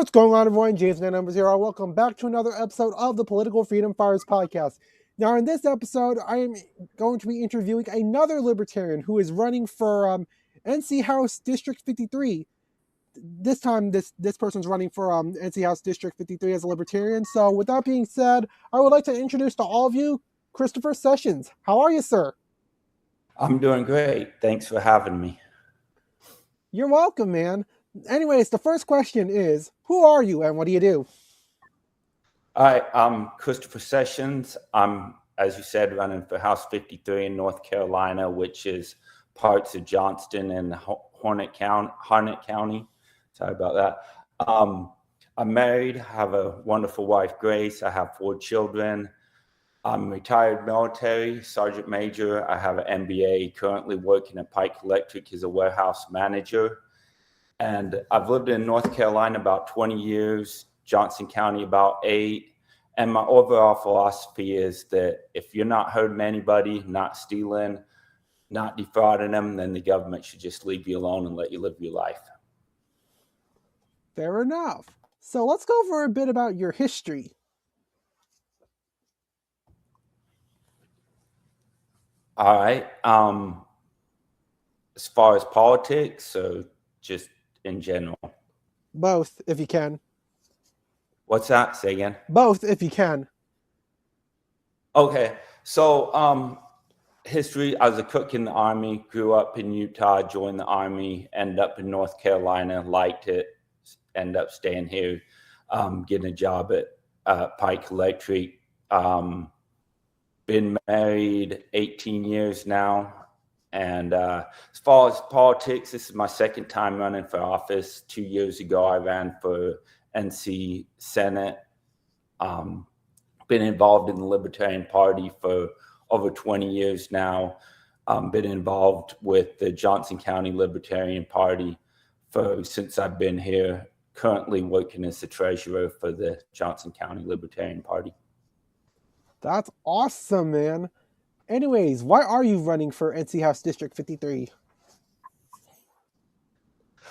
what's going on, everyone? James 900. Welcome back to another episode of the Political Freedom Fighters podcast. Now, in this episode, I am going to be interviewing another libertarian who is running for NC House District 53. This time, this person's running for NC House District 53 as a libertarian. So, with that being said, I would like to introduce to all of you Christopher Sessions. How are you, sir? I'm doing great. Thanks for having me. You're welcome, man. Anyways, the first question is, who are you and what do you do? I'm Christopher Sessions. I'm, as you said, running for House 53 in North Carolina, which is parts of Johnston and Harnett County. Sorry about that. I'm married, have a wonderful wife, Grace. I have 4 children. I'm retired military, sergeant major. I have an MBA, currently working at Pike Electric as a warehouse manager. And I've lived in North Carolina about 20 years, Johnson County about 8. And my overall philosophy is that if you're not hurting anybody, not stealing, not defrauding them, then the government should just leave you alone and let you live your life. Fair enough. So let's go over a bit about your history. All right. As far as politics, or just in general? Both, if you can. What's that? Say again? Both, if you can. Okay. So, history, I was a cook in the Army, grew up in Utah, joined the Army, ended up in North Carolina, liked it, ended up staying here, getting a job at Pike Electric. Been married 18 years now. And as far as politics, this is my second time running for office. 2 years ago, I ran for NC Senate. Been involved in the Libertarian Party for over 20 years now. Been involved with the Johnson County Libertarian Party since I've been here. Currently working as the treasurer for the Johnson County Libertarian Party. That's awesome, man. Anyways, why are you running for NC House District 53?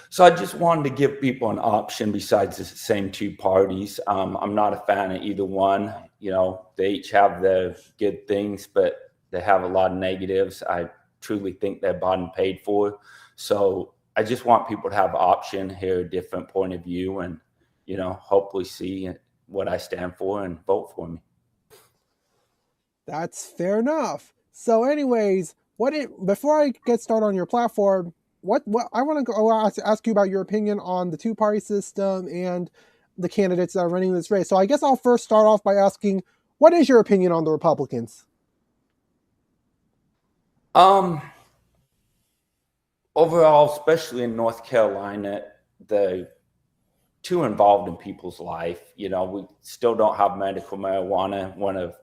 So I just wanted to give people an option besides the same 2 parties. I'm not a fan of either one. You know, they each have their good things, but they have a lot of negatives. I truly think they're bought and paid for. So I just want people to have an option, hear a different point of view, and, you know, hopefully see what I stand for and vote for me. That's fair enough. So anyways, before I get started on your platform, what I want to go ask you about your opinion on the 2-party system and the candidates that are running this race. So I guess I'll first start off by asking, what is your opinion on the Republicans? Overall, especially in North Carolina, they're too involved in people's life. You know, we still don't have medical marijuana, one of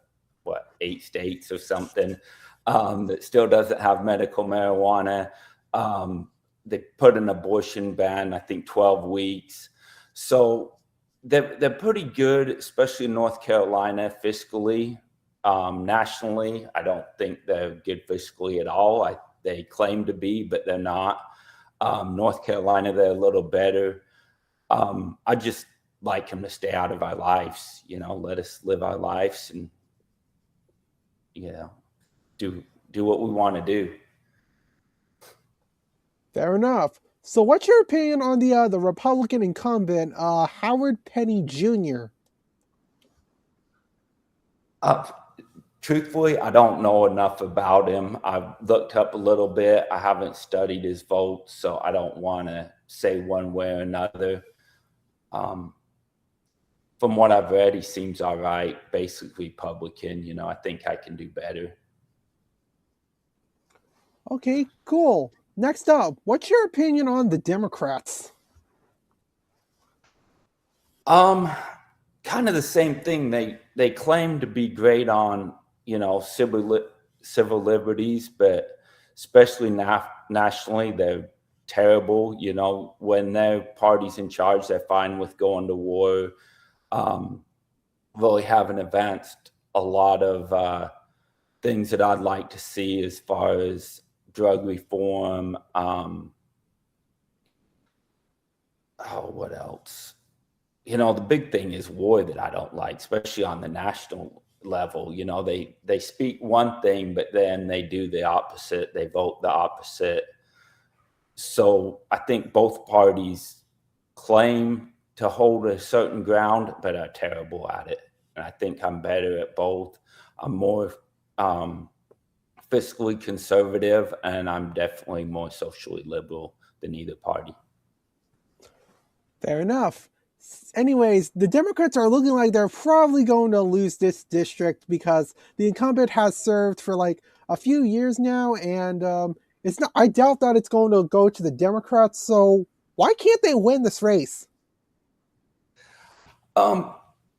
8 states or something that still doesn't have medical marijuana. They put an abortion ban, I think 12 weeks. So they're pretty good, especially in North Carolina fiscally. Nationally, I don't think they're good fiscally at all. They claim to be, but they're not. North Carolina, they're a little better. I just like them to stay out of our lives, you know, let us live our lives and, you know, do what we want to do. Fair enough. So what's your opinion on the Republican incumbent, Howard Penny Jr.? Truthfully, I don't know enough about him. I've looked up a little bit. I haven't studied his vote, so I don't want to say one way or another. From what I've read, he seems all right, basically Republican. You know, I think I can do better. Okay, cool. Next up, what's your opinion on the Democrats? Kind of the same thing. They claim to be great on, you know, civil liberties, but especially nationally, they're terrible. You know, when their party's in charge, they're fine with going to war. Really haven't advanced a lot of things that I'd like to see as far as drug reform. What else? the big thing is war that I don't like, especially on the national level. They speak one thing, but then they do the opposite. They vote the opposite. So I think both parties claim to hold a certain ground, but are terrible at it. And I think I'm better at both. I'm more fiscally conservative, and I'm definitely more socially liberal than either party. Fair enough. Anyways, the Democrats are looking like they're probably going to lose this district because the incumbent has served for like a few years now, and it's not. I doubt that it's going to go to the Democrats. So why can't they win this race?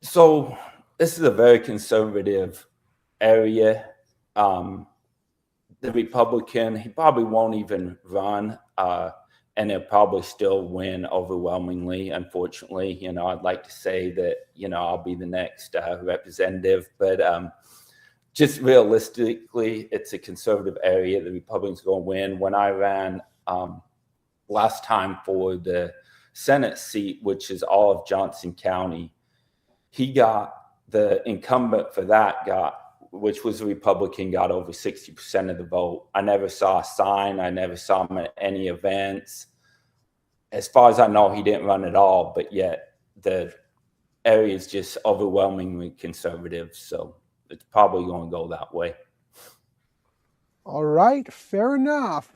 So this is a very conservative area. The Republican, he probably won't even run. And he'll probably still win overwhelmingly, unfortunately. I'd like to say that, I'll be the next representative, but just realistically, it's a conservative area. The Republicans are going to win. When I ran last time for the Senate seat, which is all of Johnson County, the incumbent for that which was a Republican, got over 60% of the vote. I never saw a sign. I never saw him at any events. As far as I know, he didn't run at all, but yet the area is just overwhelmingly conservative. So it's probably going to go that way. All right, fair enough.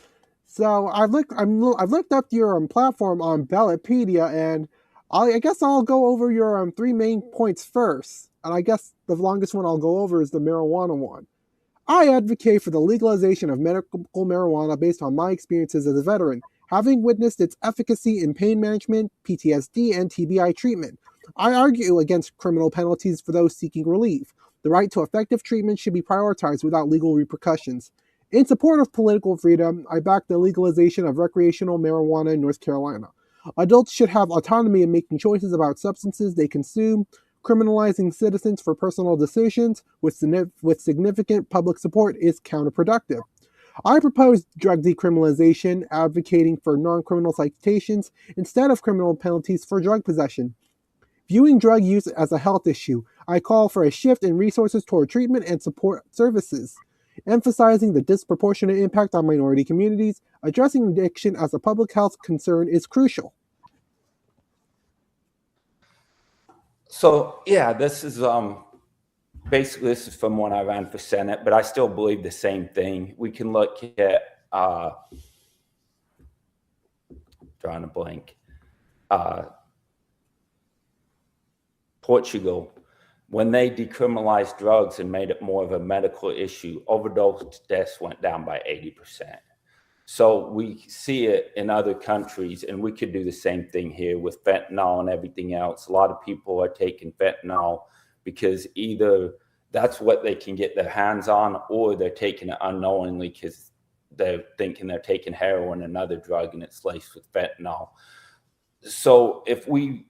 So I've looked up your platform on Ballotpedia, and I guess I'll go over your 3 main points first. And I guess the longest one I'll go over is the marijuana one. I advocate for the legalization of medical marijuana based on my experiences as a veteran, having witnessed its efficacy in pain management, PTSD, and TBI treatment. I argue against criminal penalties for those seeking relief. The right to effective treatment should be prioritized without legal repercussions. In support of political freedom, I back the legalization of recreational marijuana in North Carolina. Adults should have autonomy in making choices about substances they consume. Criminalizing citizens for personal decisions with significant public support is counterproductive. I propose drug decriminalization, advocating for non-criminal citations instead of criminal penalties for drug possession. Viewing drug use as a health issue, I call for a shift in resources toward treatment and support services. Emphasizing the disproportionate impact on minority communities, addressing addiction as a public health concern is crucial. So yeah, this is basically this is from when I ran for Senate, but I still believe the same thing. We can look at drawing a blank. Portugal, when they decriminalized drugs and made it more of a medical issue, overdose deaths went down by 80%. So we see it in other countries, and we could do the same thing here with fentanyl and everything else. A lot of people are taking fentanyl because either that's what they can get their hands on, or they're taking it unknowingly because they're thinking they're taking heroin, another drug, and it's laced with fentanyl. So if we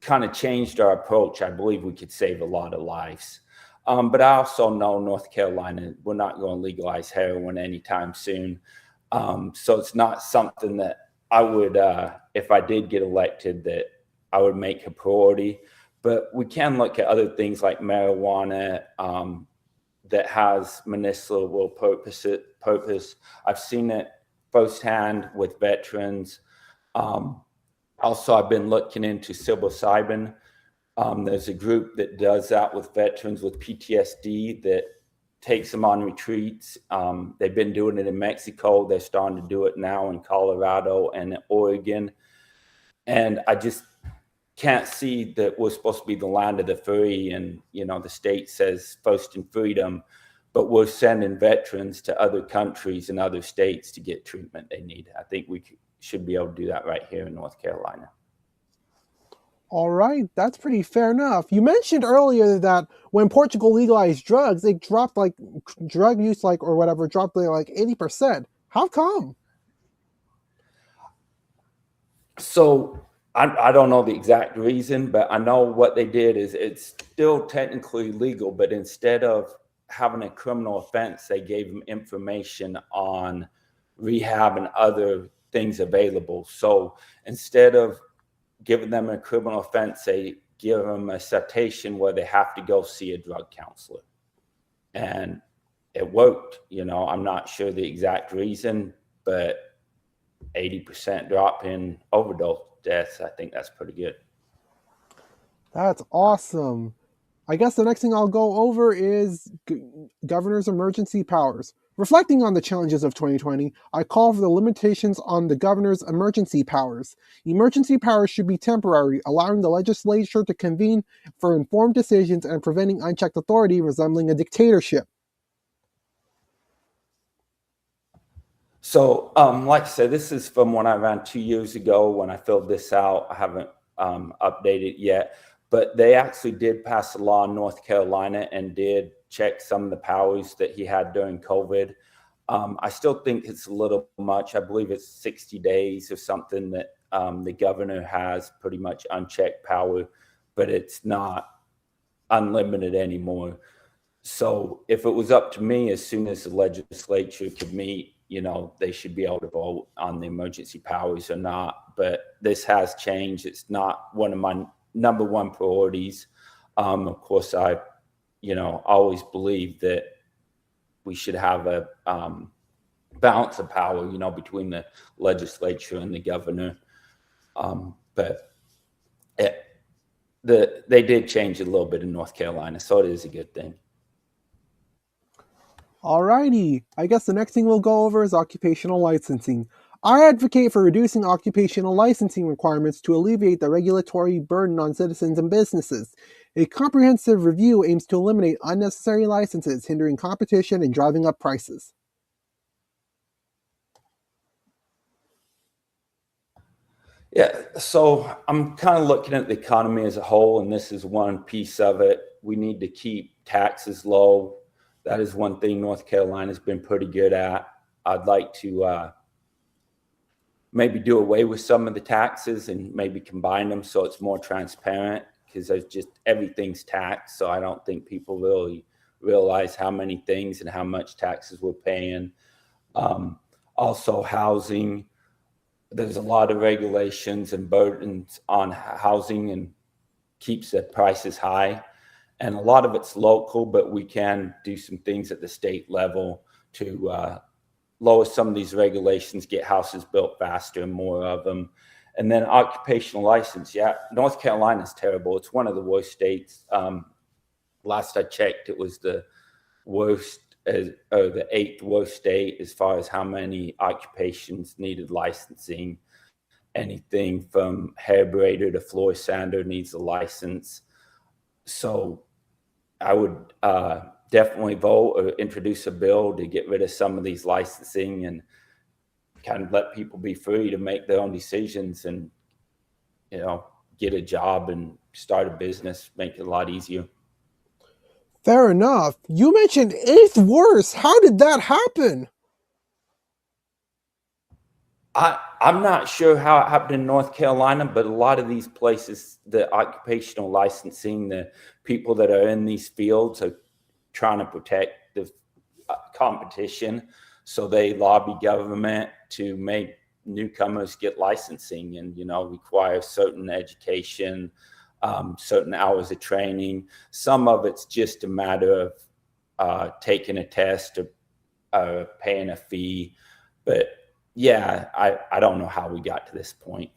kind of changed our approach, I believe we could save a lot of lives. But I also know North Carolina, we're not going to legalize heroin anytime soon. So it's not something that I would, if I did get elected, that I would make a priority. But we can look at other things like marijuana that has medicinal purpose. I've seen it firsthand with veterans. Also, I've been looking into psilocybin. There's a group that does that with veterans with PTSD that takes them on retreats. They've been doing it in Mexico. They're starting to do it now in Colorado and Oregon. And I just can't see that we're supposed to be the land of the free. And, the state says first in freedom, but we're sending veterans to other countries and other states to get treatment they need. I think we should be able to do that right here in North Carolina. All right, that's pretty fair enough. You mentioned earlier that when Portugal legalized drugs, they dropped drug use dropped 80%. How come? So I don't know the exact reason, but I know what they did is it's still technically legal, but instead of having a criminal offense, they gave them information on rehab and other things available. So instead of giving them a criminal offense, they give them a citation where they have to go see a drug counselor. And it worked. I'm not sure the exact reason, but 80% drop in overdose deaths, I think that's pretty good. That's awesome. I guess the next thing I'll go over is governor's emergency powers. Reflecting on the challenges of 2020, I call for the limitations on the governor's emergency powers. Emergency powers should be temporary, allowing the legislature to convene for informed decisions and preventing unchecked authority resembling a dictatorship. So, like I said, this is from when I ran 2 years ago when I filled this out. I haven't updated yet, but they actually did pass a law in North Carolina and did check some of the powers that he had during COVID. I still think it's a little much. I believe it's 60 days or something that the governor has pretty much unchecked power, but it's not unlimited anymore. So if it was up to me, as soon as the legislature could meet, they should be able to vote on the emergency powers or not. But this has changed. It's not one of my number one priorities. Of course, I, always believe that we should have a balance of power, between the legislature and the governor. But they did change a little bit in North Carolina, so it is a good thing. Alrighty, I guess the next thing we'll go over is occupational licensing. I advocate for reducing occupational licensing requirements to alleviate the regulatory burden on citizens and businesses. A comprehensive review aims to eliminate unnecessary licenses, hindering competition and driving up prices. Yeah, so I'm kind of looking at the economy as a whole, and this is one piece of it. We need to keep taxes low. That is one thing North Carolina's been pretty good at. I'd like to maybe do away with some of the taxes and maybe combine them so it's more transparent, because there's just everything's taxed. So I don't think people really realize how many things and how much taxes we're paying. Also, housing. There's a lot of regulations and burdens on housing and keeps the prices high. And a lot of it's local, but we can do some things at the state level to lower some of these regulations, get houses built faster and more of them. And then occupational license. Yeah, North Carolina is terrible. It's one of the worst states. Last I checked, it was the worst, or the 8th worst state as far as how many occupations needed licensing. Anything from hair braider to floor sander needs a license. So I would definitely vote or introduce a bill to get rid of some of these licensing and kind of let people be free to make their own decisions and, get a job and start a business, make it a lot easier. Fair enough. You mentioned 8th worst. How did that happen? I'm not sure how it happened in North Carolina, but a lot of these places, the occupational licensing, the people that are in these fields are trying to protect the competition. So they lobby government to make newcomers get licensing and, require certain education, certain hours of training. Some of it's just a matter of taking a test or paying a fee. But yeah, I don't know how we got to this point.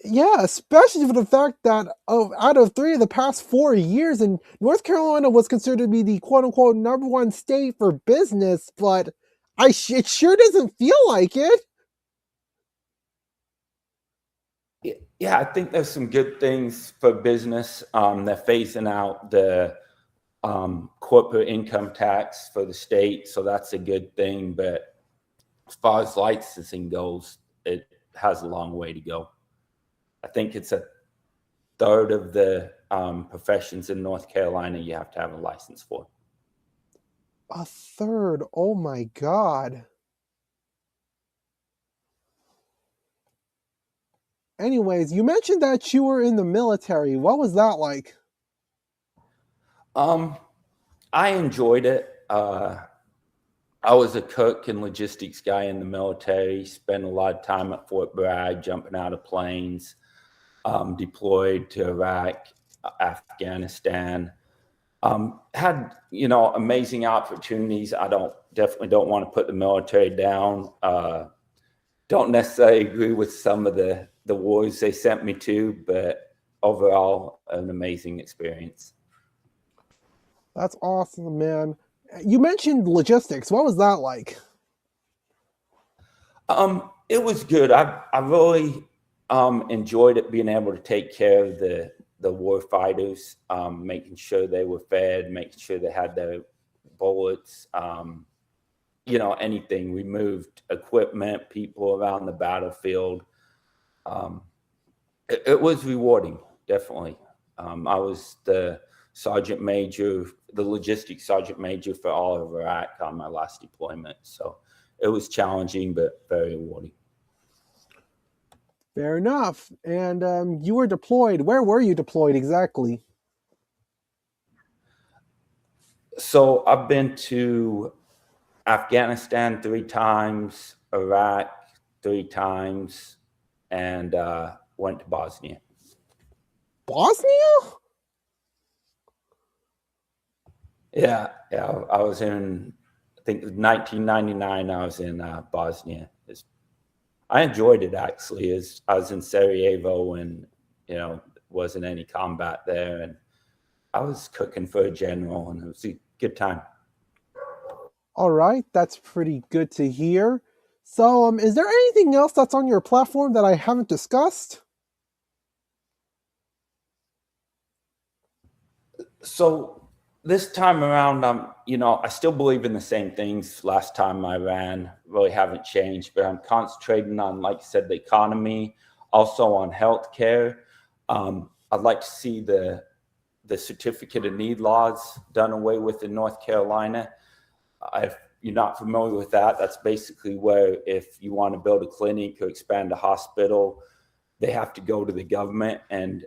Yeah, especially for the fact that out of 3 of the past 4 years, and North Carolina was considered to be the quote-unquote number one state for business, but it sure doesn't feel like it. Yeah, I think there's some good things for business. They're phasing out the corporate income tax for the state, so that's a good thing. But as far as licensing goes, it has a long way to go. I think it's a third of the professions in North Carolina you have to have a license for. A third? Oh my God. Anyways, you mentioned that you were in the military. What was that like? I enjoyed it. I was a cook and logistics guy in the military, spent a lot of time at Fort Bragg, jumping out of planes, deployed to Iraq, Afghanistan. Had, amazing opportunities. I definitely don't want to put the military down. Don't necessarily agree with some of the wars they sent me to, but overall, an amazing experience. That's awesome, man. You mentioned logistics. What was that like? It was good. I really enjoyed it, being able to take care of the war fighters, making sure they were fed, making sure they had their bullets, anything. We moved equipment, people around the battlefield. It was rewarding, definitely. I was the sergeant major, the logistics sergeant major for all of Iraq on my last deployment. So it was challenging, but very rewarding. Fair enough. And you were deployed. Where were you deployed exactly? So I've been to Afghanistan 3 times, Iraq 3 times, and went to Bosnia. Bosnia? Yeah. I was in, I think 1999, I was in Bosnia. I enjoyed it, actually. As I was in Sarajevo, and, wasn't any combat there. And I was cooking for a general, and it was a good time. All right. That's pretty good to hear. So, is there anything else that's on your platform that I haven't discussed? So this time around, I still believe in the same things last time I ran. Really haven't changed, but I'm concentrating on, like I said, the economy, also on healthcare. I'd like to see the certificate of need laws done away with in North Carolina. If you're not familiar with that, that's basically where if you want to build a clinic or expand a hospital, they have to go to the government and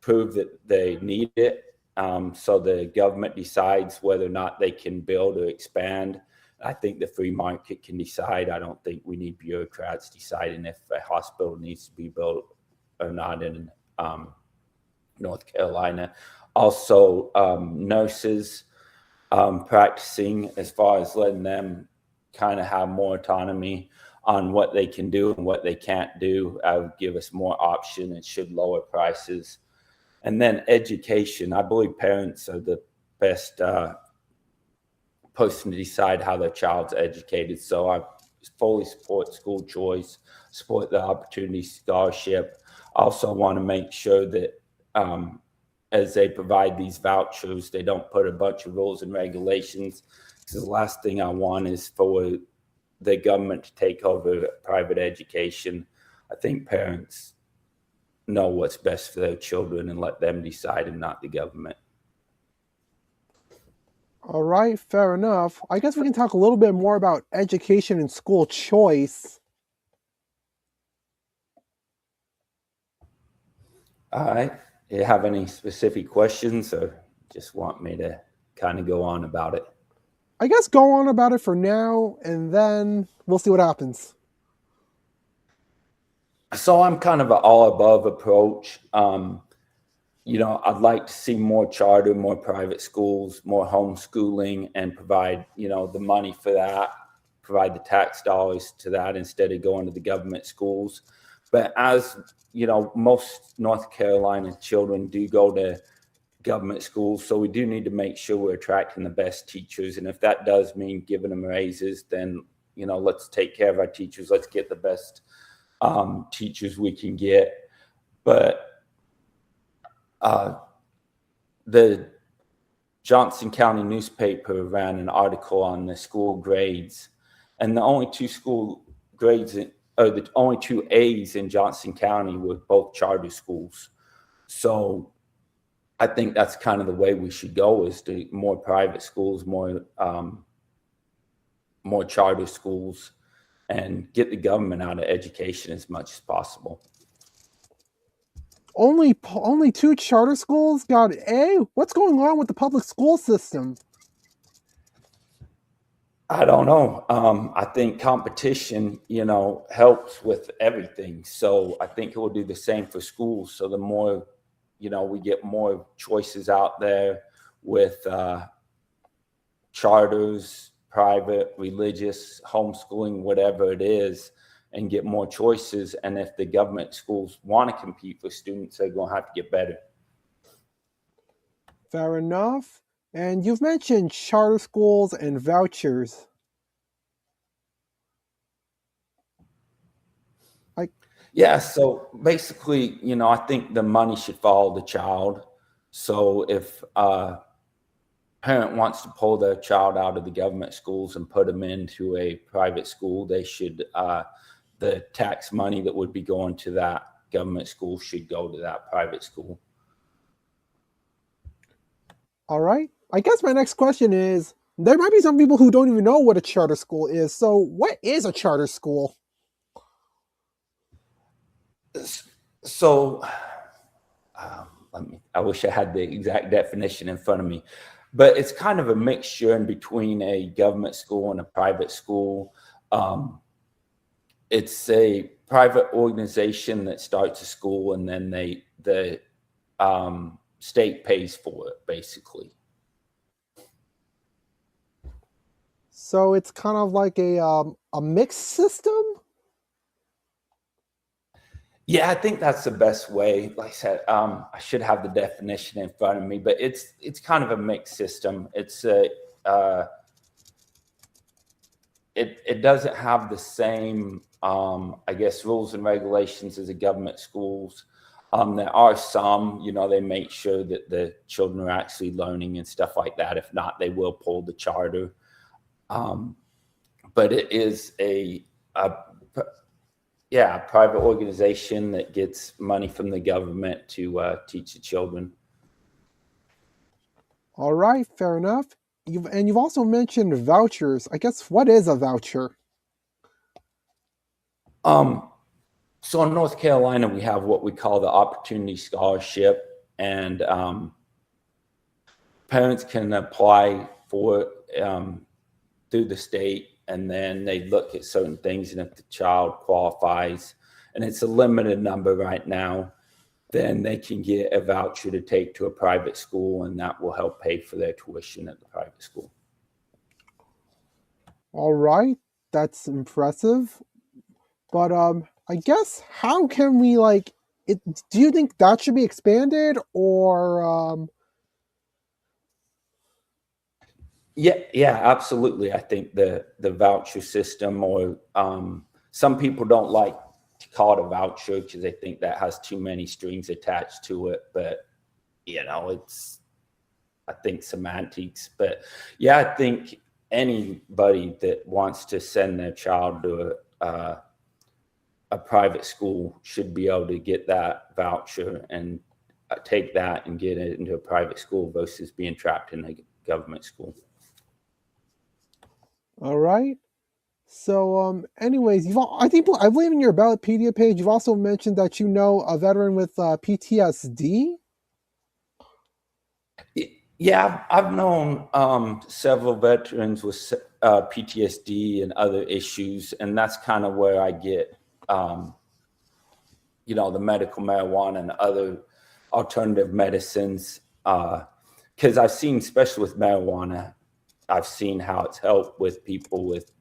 prove that they need it. So the government decides whether or not they can build or expand. I think the free market can decide. I don't think we need bureaucrats deciding if a hospital needs to be built or not in North Carolina. Also, nurses practicing, as far as letting them kind of have more autonomy on what they can do and what they can't do, would give us more option and should lower prices. And then education. I believe parents are the best person to decide how their child's educated. So I fully support school choice, support the opportunity scholarship. Also want to make sure that as they provide these vouchers, they don't put a bunch of rules and regulations. Because the last thing I want is for the government to take over private education. I think parents know what's best for their children and let them decide, and not the government. All right, fair enough. I guess we can talk a little bit more about education and school choice. All right. Do you have any specific questions, or just want me to kind of go on about it? I guess go on about it for now, and then we'll see what happens. So I'm kind of an all-above approach. I'd like to see more charter, more private schools, more homeschooling, and provide, the money for that, provide the tax dollars to that instead of going to the government schools. But as, most North Carolina children do go to government schools, so we do need to make sure we're attracting the best teachers. And if that does mean giving them raises, then, let's take care of our teachers. Let's get the best teachers we can get. But the Johnson County newspaper ran an article on the school grades, and the only 2 school grades, or the only 2 A's in Johnson County were both charter schools. So I think that's kind of the way we should go, is to more private schools, more charter schools, and get the government out of education as much as possible. Only 2 charter schools got A? What's going on with the public school system? I don't know. I think competition, helps with everything. So I think it will do the same for schools. So the more, we get more choices out there with charters, private, religious, homeschooling, whatever it is, and get more choices. And if the government schools want to compete for students, they're going to have to get better. Fair enough. And you've mentioned charter schools and vouchers. Yeah, so basically, I think the money should follow the child. So if a parent wants to pull their child out of the government schools and put them into a private school, they should, the tax money that would be going to that government school should go to that private school. All right. I guess my next question is, there might be some people who don't even know what a charter school is. So what is a charter school? So I wish I had the exact definition in front of me, but it's kind of a mixture in between a government school and a private school. It's a private organization that starts a school, and then the state pays for it, basically. So it's kind of like a mixed system? Yeah, I think that's the best way. Like I said, I should have the definition in front of me, but it's kind of a mixed system. It doesn't have the same, I guess, rules and regulations as the government schools. There are some, they make sure that the children are actually learning and stuff like that. If not, they will pull the charter. But it is a private organization that gets money from the government to teach the children. All right, fair enough. You've also mentioned vouchers. I guess, what is a voucher? So in North Carolina, we have what we call the Opportunity Scholarship, and parents can apply for it through the state, and then they look at certain things, and if the child qualifies, and it's a limited number right now, then they can get a voucher to take to a private school, and that will help pay for their tuition at the private school. All right, that's impressive. But I guess, how can we it? Do you think that should be expanded, or Yeah, absolutely. I think the voucher system, or some people don't like to call it a voucher because they think that has too many strings attached to it. But it's, I think, semantics. But yeah, I think anybody that wants to send their child to a private school should be able to get that voucher and take that and get it into a private school versus being trapped in a government school. all right? So, anyways, I believe in your Ballotpedia page, you've also mentioned that you know a veteran with PTSD. Yeah, I've known several veterans with PTSD and other issues, and that's kind of where I get, the medical marijuana and other alternative medicines. Because I've seen, especially with marijuana, I've seen how it's helped with people with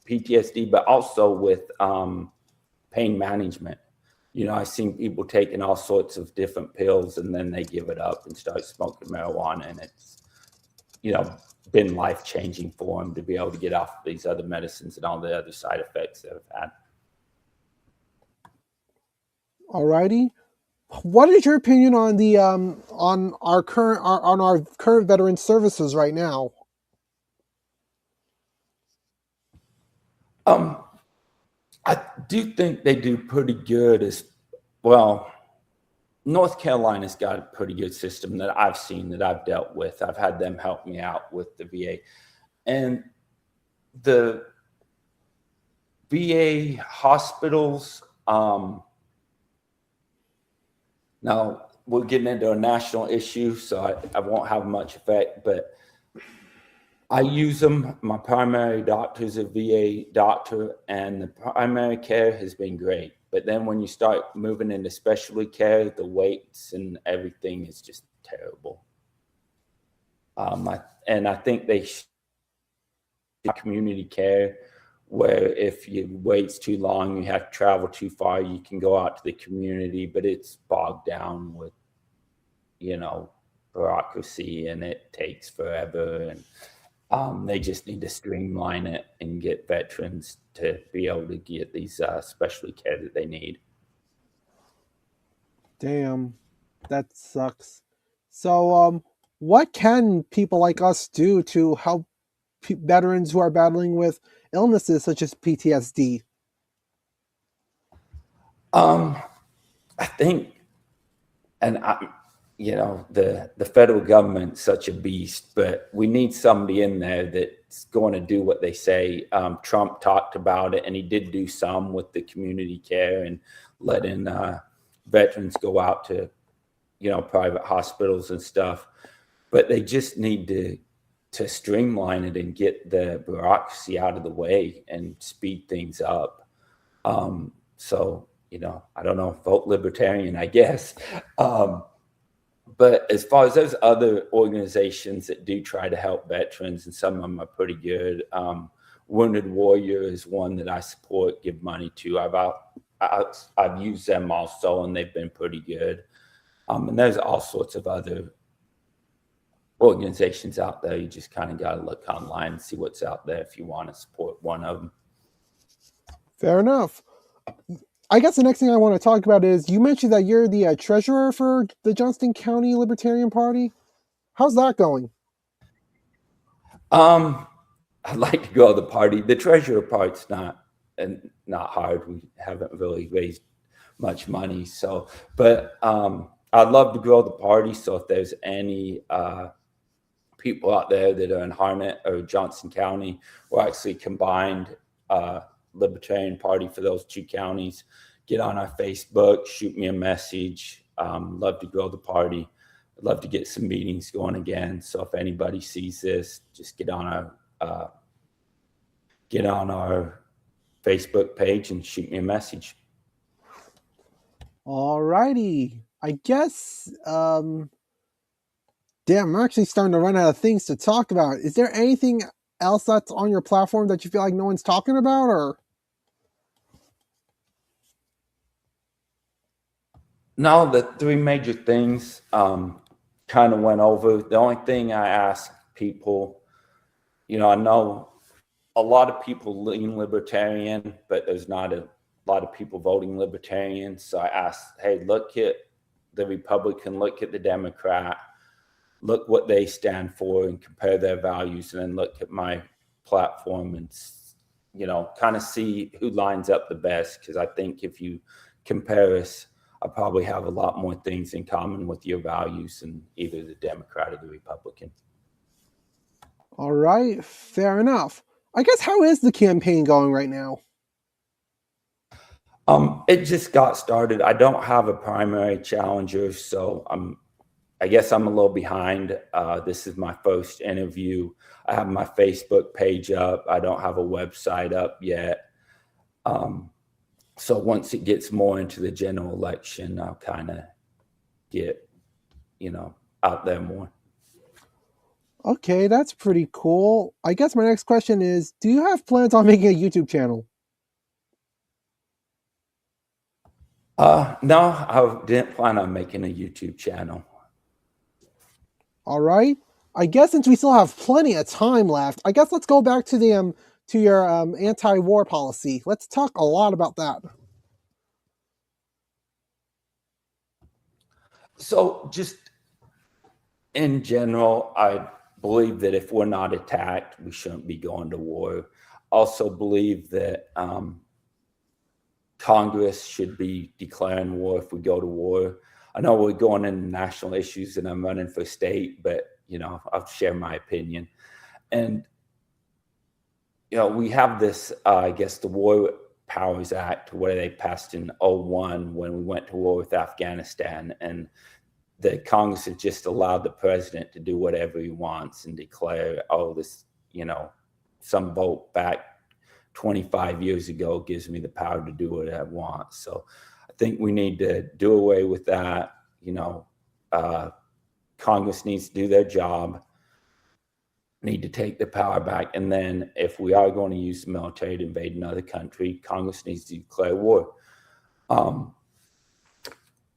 PTSD, but also with pain management. I've seen people taking all sorts of different pills, and then they give it up and start smoking marijuana, and it's, been life-changing for them to be able to get off these other medicines and all the other side effects that have had. Alrighty. What is your opinion on the on our current veteran services right now? I do think they do pretty good as well. North Carolina's got a pretty good system that I've seen, that I've dealt with. I've had them help me out with the VA. And the VA hospitals, now we're getting into a national issue, so I won't have much effect, but I use them. My primary doctor is a VA doctor, and the primary care has been great. But then when you start moving into specialty care, the waits and everything is just terrible. I think they should community care, where if your wait's too long, you have to travel too far, you can go out to the community, but it's bogged down with, bureaucracy, and it takes forever. And they just need to streamline it and get veterans to be able to get these specialty care that they need. Damn, that sucks. So, what can people like us do to help veterans who are battling with illnesses such as PTSD? I think, the federal government's such a beast, but we need somebody in there that's going to do what they say. Trump talked about it, and he did do some with the community care and letting veterans go out to, private hospitals and stuff. But they just need to streamline it and get the bureaucracy out of the way and speed things up. I don't know, vote Libertarian, I guess. But as far as those other organizations that do try to help veterans, and some of them are pretty good, Wounded Warrior is one that I support, give money to. I've used them also, and they've been pretty good. And there's all sorts of other organizations out there. You just kind of got to look online and see what's out there if you want to support one of them. Fair enough. I guess the next thing I want to talk about is, you mentioned that you're the treasurer for the Johnston County Libertarian Party. How's that going? I'd like to grow the party. The treasurer part's not hard. We haven't really raised much money. But I'd love to grow the party. So if there's any people out there that are in Harnett or Johnston County, we're actually combined Libertarian Party for those two counties. Get on our Facebook, shoot me a message. Love to grow the party. I'd love to get some meetings going again. So if anybody sees this, just get on our Facebook page and shoot me a message. Alrighty. I guess, damn, I'm actually starting to run out of things to talk about. Is there anything else that's on your platform that you feel like no one's talking about, or? No, the three major things kind of went over. The only thing I ask people, I know a lot of people lean Libertarian, but there's not a lot of people voting Libertarian. So I asked, hey, look at the Republican, look at the Democrat, look what they stand for and compare their values, and then look at my platform and, kind of see who lines up the best. Because I think if you compare us, I probably have a lot more things in common with your values than either the Democrat or the Republican. All right, fair enough. I guess, how is the campaign going right now? It just got started. I don't have a primary challenger, so I guess I'm a little behind. This is my first interview. I have my Facebook page up. I don't have a website up yet. So once it gets more into the general election, I'll kind of get, out there more. Okay, that's pretty cool. I guess my next question is, do you have plans on making a YouTube channel? No, I didn't plan on making a YouTube channel. All right. I guess since we still have plenty of time left, I guess let's go back to the to your anti-war policy. Let's talk a lot about that. So just in general, I believe that if we're not attacked, we shouldn't be going to war. Also believe that Congress should be declaring war if we go to war. I know we're going into national issues and I'm running for state, but, I'll share my opinion. And, we have this, I guess, the War Powers Act, where they passed in 2001 when we went to war with Afghanistan. And the Congress has just allowed the president to do whatever he wants and declare, oh, this, some vote back 25 years ago gives me the power to do what I want. So I think we need to do away with that. Congress needs to do their job, need to take the power back. And then if we are going to use the military to invade another country, Congress needs to declare war.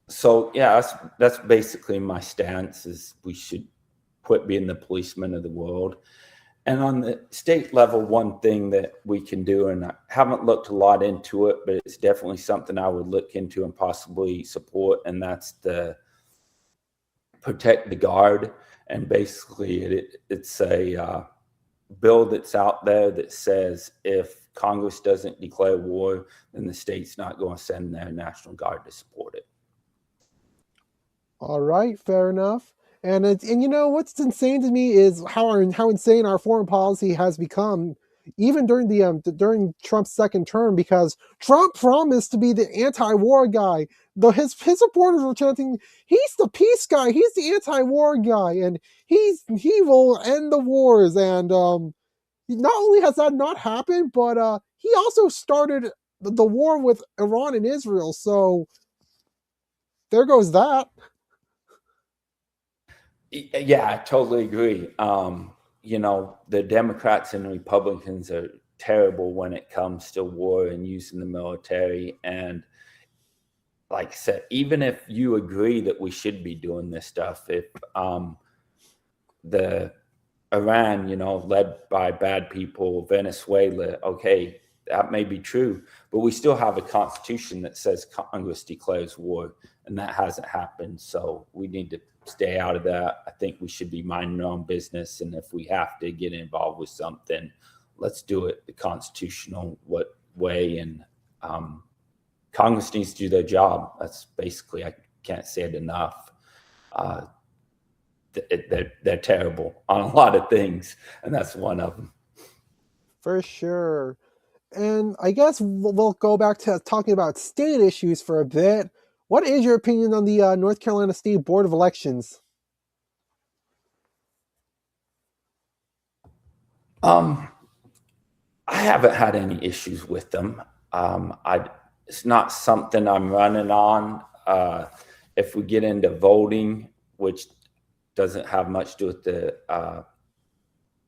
So yeah, that's basically my stance, is we should quit being the policemen of the world. And on the state level, one thing that we can do, and I haven't looked a lot into it, but it's definitely something I would look into and possibly support, and that's the Protect the Guard. And basically it's a bill that's out there that says if Congress doesn't declare war, then the state's not going to send their National Guard to support it. All right, fair enough. And what's insane to me is how insane our foreign policy has become, even during Trump's second term, because Trump promised to be the anti-war guy. Though his supporters were chanting, "He's the peace guy. He's the anti-war guy, and he will end the wars." And not only has that not happened, but he also started the war with Iran and Israel. So there goes that. Yeah, I totally agree. The Democrats and Republicans are terrible when it comes to war and using the military. And like I said, even if you agree that we should be doing this stuff, if the Iran, led by bad people, Venezuela, okay, that may be true, but we still have a constitution that says Congress declares war, and that hasn't happened. So we need to stay out of that. I think we should be minding our own business, and if we have to get involved with something, let's do it the constitutional way. And Congress needs to do their job. That's basically, I can't say it enough. They're terrible on a lot of things, and that's one of them. For sure. And I guess we'll go back to talking about state issues for a bit. What is your opinion on the North Carolina State Board of Elections? I haven't had any issues with them. It's not something I'm running on. If we get into voting, which doesn't have much to do with the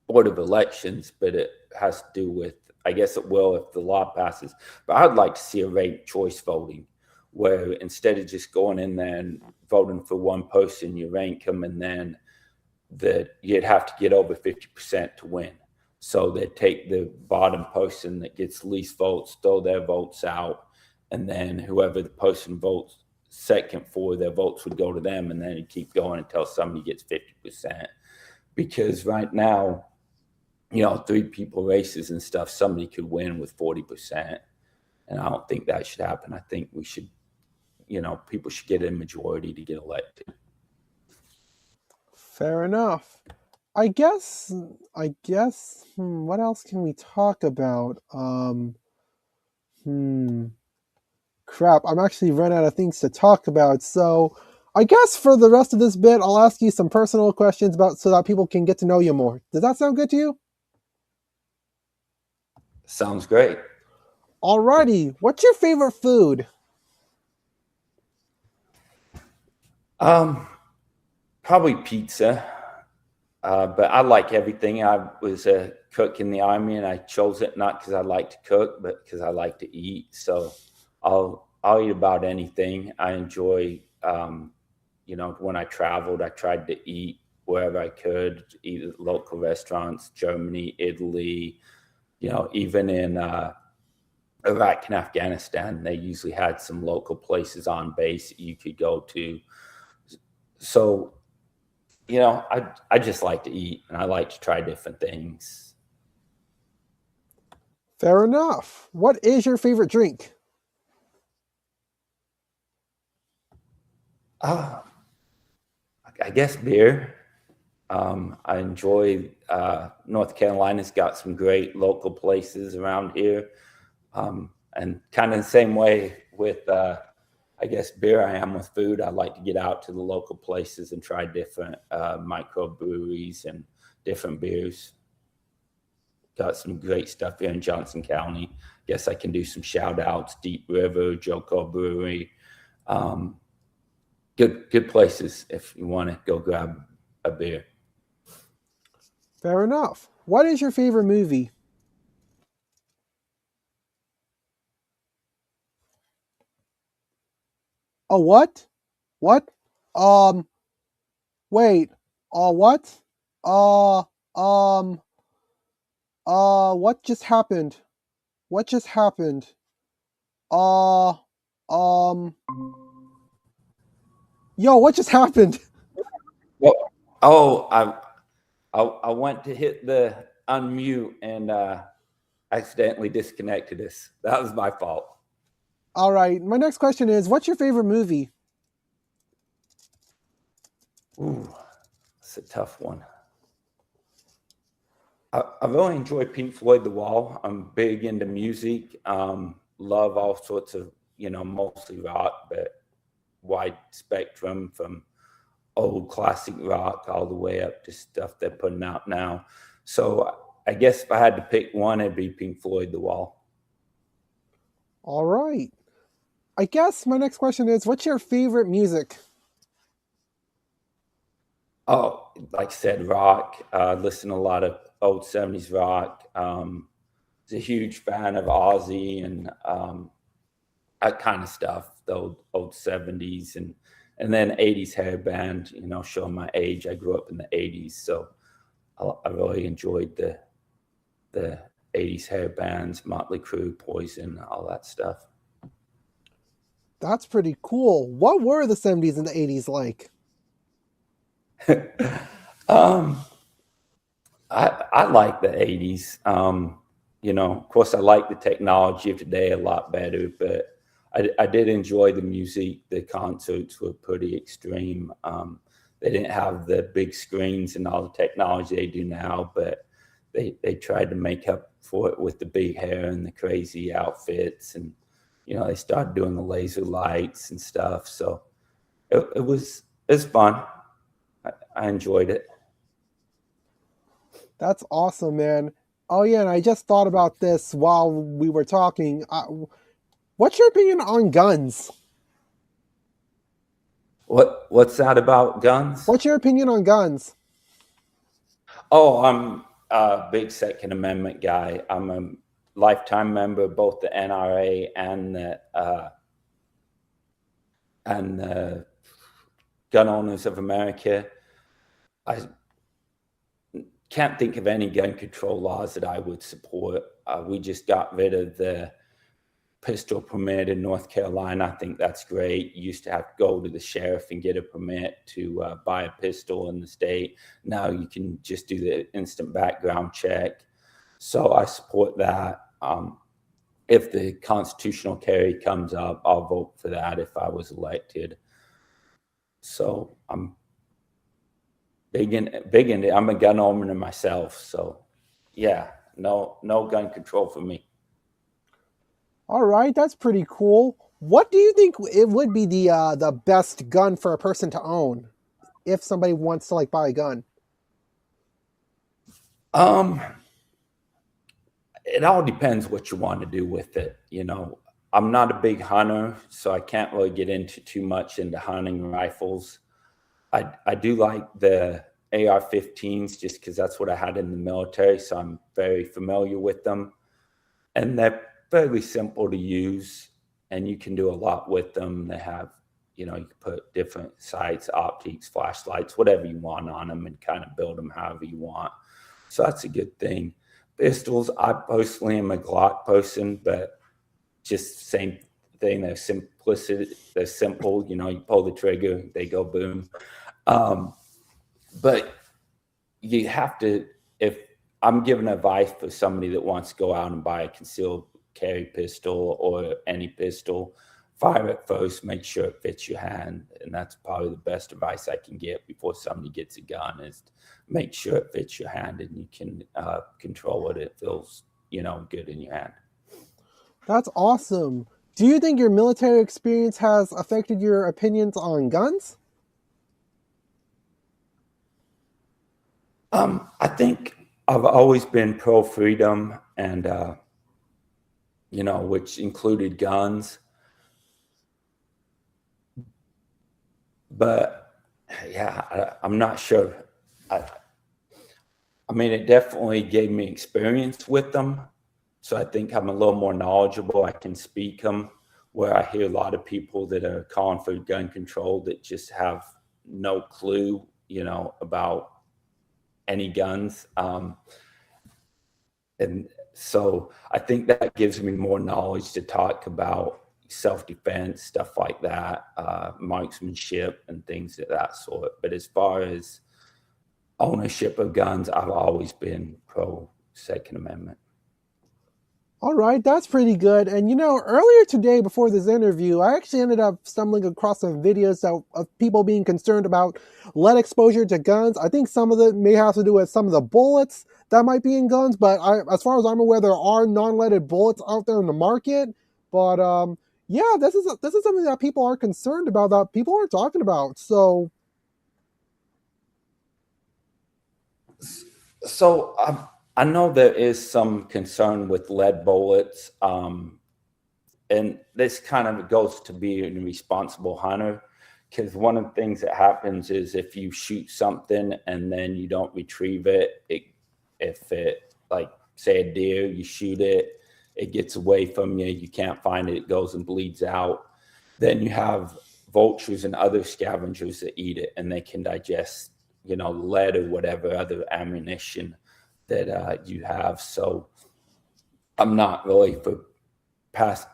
Board of Elections, but it has to do with, I guess it will if the law passes. But I'd like to see a ranked choice voting, where instead of just going in there and voting for one person, you rank them, and then you'd have to get over 50% to win. So they take the bottom person that gets the least votes, throw their votes out, and then whoever the person votes second for, their votes would go to them, and then you keep going until somebody gets 50%. Because right now, 3 people races and stuff, somebody could win with 40%. And I don't think that should happen. I think we should, people should get a majority to get elected. Fair enough. I guess, what else can we talk about? Crap, I'm actually run out of things to talk about. So I guess for the rest of this bit, I'll ask you some personal questions so that people can get to know you more. Does that sound good to you? Sounds great. Alrighty, what's your favorite food? Probably pizza. But I like everything. I was a cook in the Army, and I chose it not because I like to cook, but because I like to eat. So I'll eat about anything. I enjoy, when I traveled, I tried to eat wherever I could, eat at local restaurants, Germany, Italy, even in Iraq and Afghanistan, they usually had some local places on base that you could go to. So, I just like to eat, and I like to try different things. Fair enough. What is your favorite drink? I guess beer. I enjoy North Carolina's got some great local places around here. And kind of the same way with, I guess, beer I am with food. I like to get out to the local places and try different microbreweries and different beers. got some great stuff here in Johnson County. Guess I can do some shout outs, Deep River, Joco Brewery. Good places if you want to go grab a beer. Fair enough. What is your favorite movie? Oh, what? What? Wait. What? Uh, um, what just happened? What just happened? Uh, yo, what just happened? Well, oh, I went to hit the unmute and accidentally disconnected us. That was my fault. All right. My next question is, what's your favorite movie? Ooh, that's a tough one. I really enjoy Pink Floyd The Wall. I'm big into music. Love all sorts of, mostly rock, but wide spectrum from old classic rock all the way up to stuff they're putting out now. So I guess if I had to pick one, it'd be Pink Floyd The Wall. All right. I guess my next question is, what's your favorite music? Oh, like I said, rock. Listen to a lot of old 70s rock. Was a huge fan of Ozzy and that kind of stuff, the old 70s and then 80s hair band, showing my age. I grew up in the 80s, so I really enjoyed the 80s hair bands, Motley Crue, Poison, all that stuff. That's pretty cool. What were the 70s and the 80s like? I like the 80s. Of course, I like the technology of today a lot better, but I did enjoy the music. The concerts were pretty extreme. They didn't have the big screens and all the technology they do now, but they tried to make up for it with the big hair and the crazy outfits. And, they started doing the laser lights and stuff. So it was fun. I enjoyed it. That's awesome, man. Oh, yeah, and I just thought about this while we were talking. What's your opinion on guns? What's that about guns? What's your opinion on guns? Oh, I'm a big Second Amendment guy. I'm a lifetime member of both the NRA and the Gun Owners of America. I can't think of any gun control laws that I would support. We just got rid of the pistol permit in North Carolina. I think that's great. You used to have to go to the sheriff and get a permit to buy a pistol in the state. Now you can just do the instant background check. So I support that. If the constitutional carry comes up, I'll vote for that if I was elected. So I'm big into. I'm a gun owner myself. So yeah, no gun control for me. All right, that's pretty cool. What do you think it would be the best gun for a person to own if somebody wants to buy a gun? It all depends what you want to do with it. I'm not a big hunter, so I can't really get too much into hunting rifles. I do like the AR-15s just because that's what I had in the military, so I'm very familiar with them. And they're fairly simple to use, and you can do a lot with them. They have, you can put different sights, optics, flashlights, whatever you want on them and kind of build them however you want. So that's a good thing. Pistols, I personally am a Glock person, but just same thing. They're simplicity. They're simple. You pull the trigger, they go boom. But you have to, if I'm giving advice for somebody that wants to go out and buy a concealed carry pistol or any pistol, fire it first, make sure it fits your hand. And that's probably the best advice I can get before somebody gets a gun is make sure it fits your hand and you can control it. It feels, good in your hand. That's awesome. Do you think your military experience has affected your opinions on guns? I think I've always been pro freedom, and which included guns. But yeah, I'm not sure. I mean, it definitely gave me experience with them, so I think I'm a little more knowledgeable. I can speak them, where I hear a lot of people that are calling for gun control that just have no clue, about any guns. And so I think that gives me more knowledge to talk about self-defense, stuff like that, marksmanship and things of that sort. But as far as ownership of guns, I've always been pro Second Amendment. All right, that's pretty good. And earlier today, before this interview, I actually ended up stumbling across some videos of people being concerned about lead exposure to guns. I think some of it may have to do with some of the bullets that might be in guns, but as far as I'm aware, there are non-leaded bullets out there in the market. But yeah, this is something that people are concerned about, that people aren't talking about. So I know there is some concern with lead bullets, and this kind of goes to being a responsible hunter, because one of the things that happens is if you shoot something and then you don't retrieve it, if it, like, say a deer, you shoot it, it gets away from you, you can't find it, it goes and bleeds out. Then you have vultures and other scavengers that eat it, and they can digest, lead or whatever other ammunition that you have. So I'm not really for passing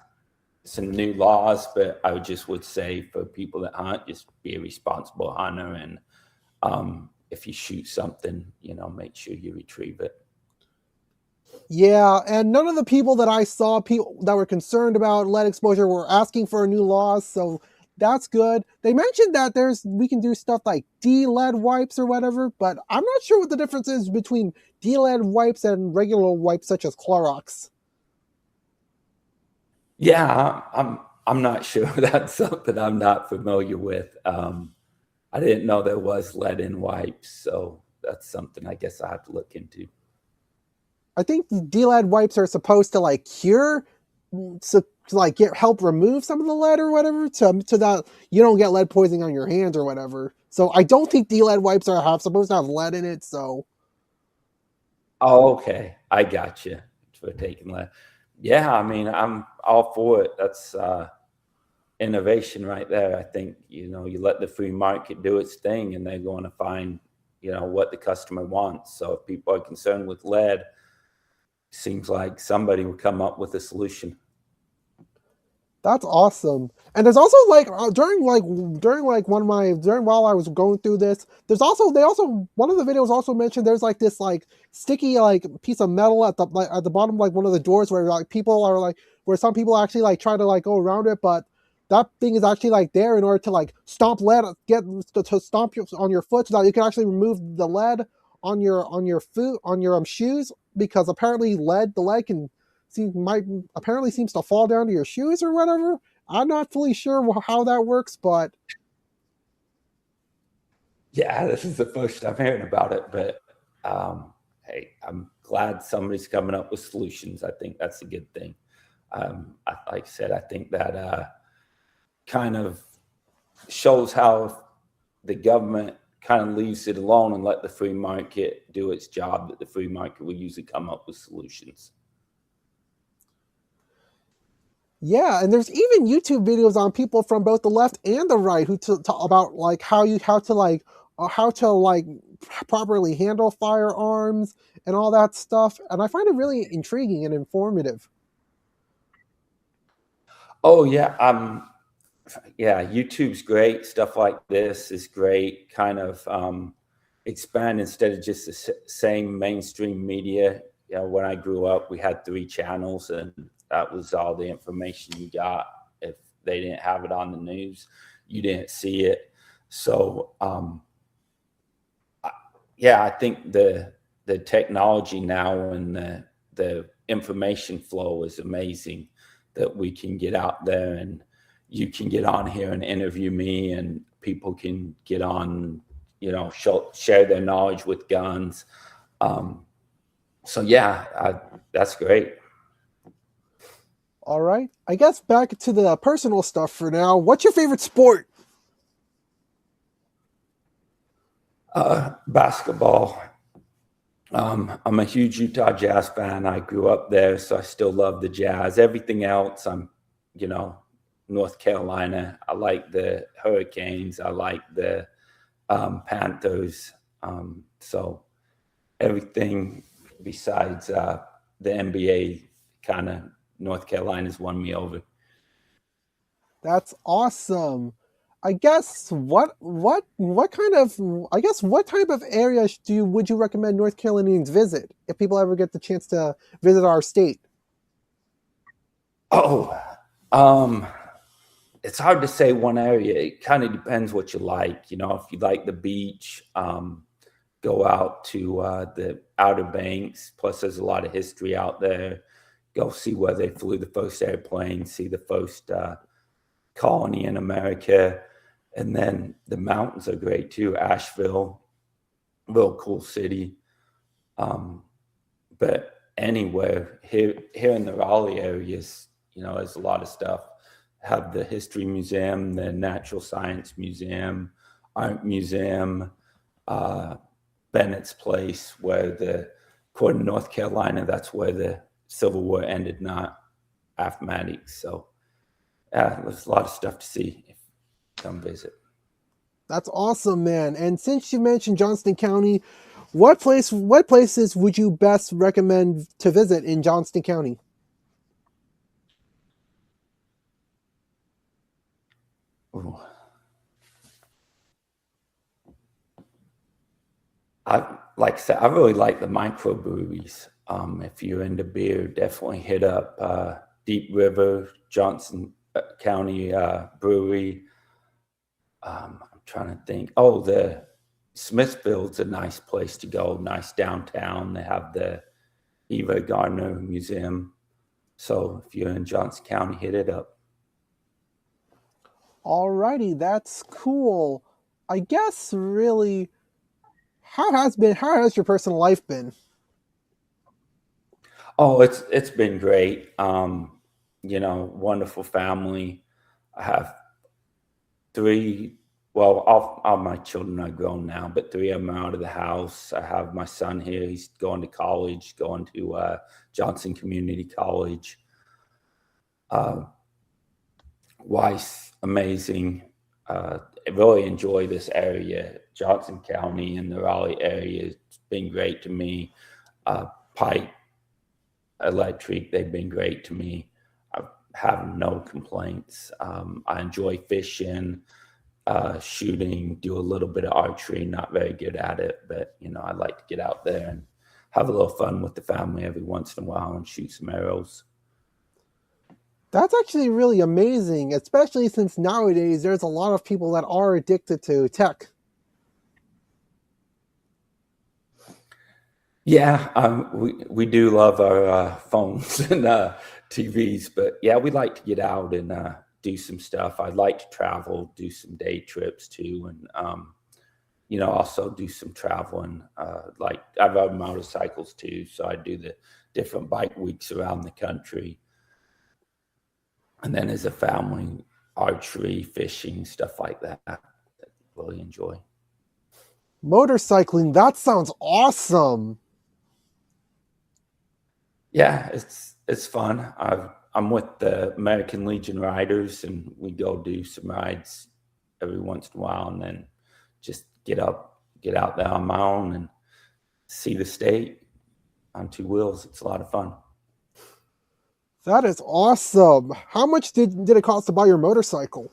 some new laws, but I would say for people that hunt, just be a responsible hunter, and if you shoot something, make sure you retrieve it. yeah, and none of the people that I saw, people that were concerned about lead exposure, were asking for a new law, so that's good. They mentioned that we can do stuff like de-lead wipes or whatever, but I'm not sure what the difference is between de-lead wipes and regular wipes such as Clorox. Yeah, I'm not sure. That's something I'm not familiar with. I didn't know there was lead in wipes, so that's something I guess I have to look into. I think de-lead wipes are supposed to cure, so to help remove some of the lead or whatever, to that you don't get lead poisoning on your hands or whatever. So I don't think de-lead wipes are supposed to have lead in it. So. Oh, okay, I got you for taking lead. Yeah, I mean, I'm all for it. That's innovation right there. I think you let the free market do its thing, and they're going to find what the customer wants. So if people are concerned with lead, seems like somebody will come up with a solution. That's awesome. And there's also while I was going through this, one of the videos also mentioned there's this sticky piece of metal at the bottom, one of the doors, where people are where some people actually try to go around it, but that thing is actually there in order to stomp lead, to stomp on your foot, so that you can actually remove the lead on your foot, on your shoes, because apparently the lead apparently seems to fall down to your shoes or whatever. I'm not fully sure how that works, but yeah, this is the first I'm hearing about it. But hey, I'm glad somebody's coming up with solutions. I think that's a good thing. Like I said, I think that kind of shows how the government kind of leaves it alone and let the free market do its job, that the free market will usually come up with solutions. yeah, and there's even YouTube videos on people from both the left and the right who talk about how to properly handle firearms and all that stuff, and I find it really intriguing and informative. Oh yeah, YouTube's great. Stuff like this is great. Kind of expand instead of just the same mainstream media. When I grew up, we had 3 channels, and that was all the information you got. If they didn't have it on the news, you didn't see it. So I think the technology now and the information flow is amazing, that we can get out there, and you can get on here and interview me, and people can get on, share their knowledge with guns. So yeah, that's great. All right. I guess back to the personal stuff for now. What's your favorite sport? Basketball. I'm a huge Utah Jazz fan. I grew up there, so I still love the Jazz. Everything else, you know, North Carolina. I like the Hurricanes. I like the Panthers. So everything besides the NBA, kind of North Carolina's won me over. That's awesome. I guess what kind of what type of area would you recommend North Carolinians visit if people ever get the chance to visit our state? Oh, it's hard to say one area. It kind of depends what you like. You know, if you like the beach, go out to the Outer Banks. Plus, there's a lot of history out there. Go see where they flew the first airplane, see the first colony in America. And then the mountains are great too. Asheville, real cool city. But anywhere here in the Raleigh areas, you know, there's a lot of stuff. Have the History Museum, the Natural Science Museum, Art Museum, Bennett's Place, where according to North Carolina, that's where the Civil War ended, not Appomattox. So there's a lot of stuff to see if you come visit. That's awesome, man. And since you mentioned Johnston County, what places would you best recommend to visit in Johnston County? Ooh. Like I said, I really like the microbreweries. If you're into beer, definitely hit up Deep River, Johnson County Brewery. I'm trying to think. Oh, the Smithfield's a nice place to go. Nice downtown. They have the Eva Gardner Museum. So if you're in Johnson County, hit it up. Alrighty, that's cool. I guess really, how has your personal life been? Oh, it's been great. You know, wonderful family. I have three. Well, all my children are grown now, but three of them are out of the house. I have my son here. He's going to college, going to Johnson Community College. Wife's amazing. I really enjoy this area. Johnson County and the Raleigh area has been great to me. Pike Electric, they've been great to me. I have no complaints. I enjoy fishing, shooting, do a little bit of archery, not very good at it, but you know, I like to get out there and have a little fun with the family every once in a while and shoot some arrows. That's actually really amazing, especially since nowadays there's a lot of people that are addicted to tech. Yeah, we do love our phones and TVs, but yeah, we like to get out and do some stuff. I'd like to travel, do some day trips too, and you know, also do some traveling. Like I ride motorcycles too, so I do the different bike weeks around the country. And then as a family, archery, fishing, stuff like that. I really enjoy. Motorcycling, that sounds awesome. Yeah, it's fun. I'm with the American Legion Riders, and we go do some rides every once in a while, and then just get out there on my own and see the state on two wheels. It's a lot of fun. That is awesome. How much did it cost to buy your motorcycle?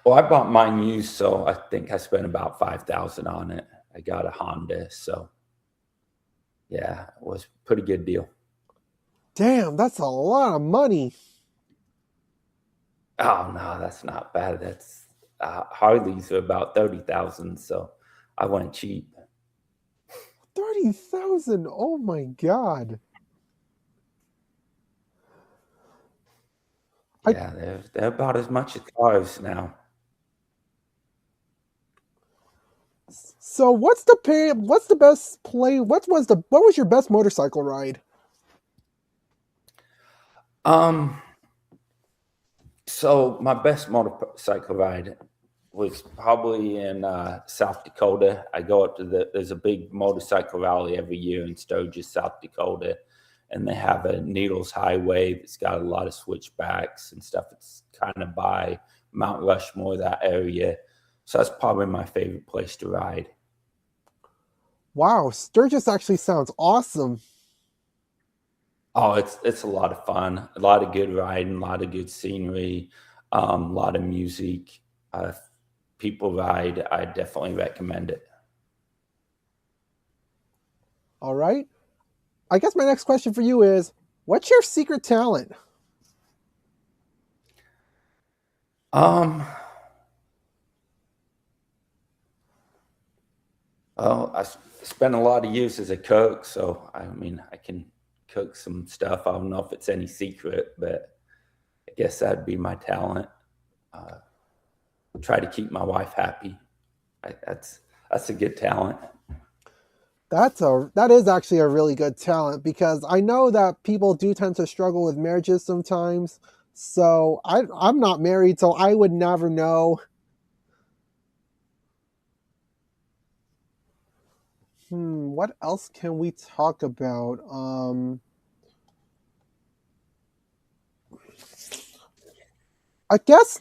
Well, I bought mine used, so I think I spent about $5,000 on it. I got a Honda, so yeah, it was a pretty good deal. Damn, that's a lot of money. Oh no, that's not bad. That's Harleys are about 30,000, so I went cheap. 30,000. Oh my god. Yeah, they're about as much as cars now. So what's the best play? What was your best motorcycle ride? So my best motorcycle ride was probably in South Dakota. I go up to there's a big motorcycle rally every year in Sturgis, South Dakota, and they have a Needles Highway that's got a lot of switchbacks and stuff. It's kind of by Mount Rushmore, that area. So that's probably my favorite place to ride. Wow, Sturgis actually sounds awesome. Oh, it's a lot of fun, a lot of good riding, a lot of good scenery, a lot of music. If people ride, I definitely recommend it. All right. I guess my next question for you is, what's your secret talent? Um, well, I spent a lot of years as a cook, so I mean, I can cook some stuff. I don't know if it's any secret, but I guess that'd be my talent. Uh, Try to keep my wife happy. That's a good talent. That is actually a really good talent because I know that people do tend to struggle with marriages sometimes. So I'm not married, so I would never know. What else can we talk about? I guess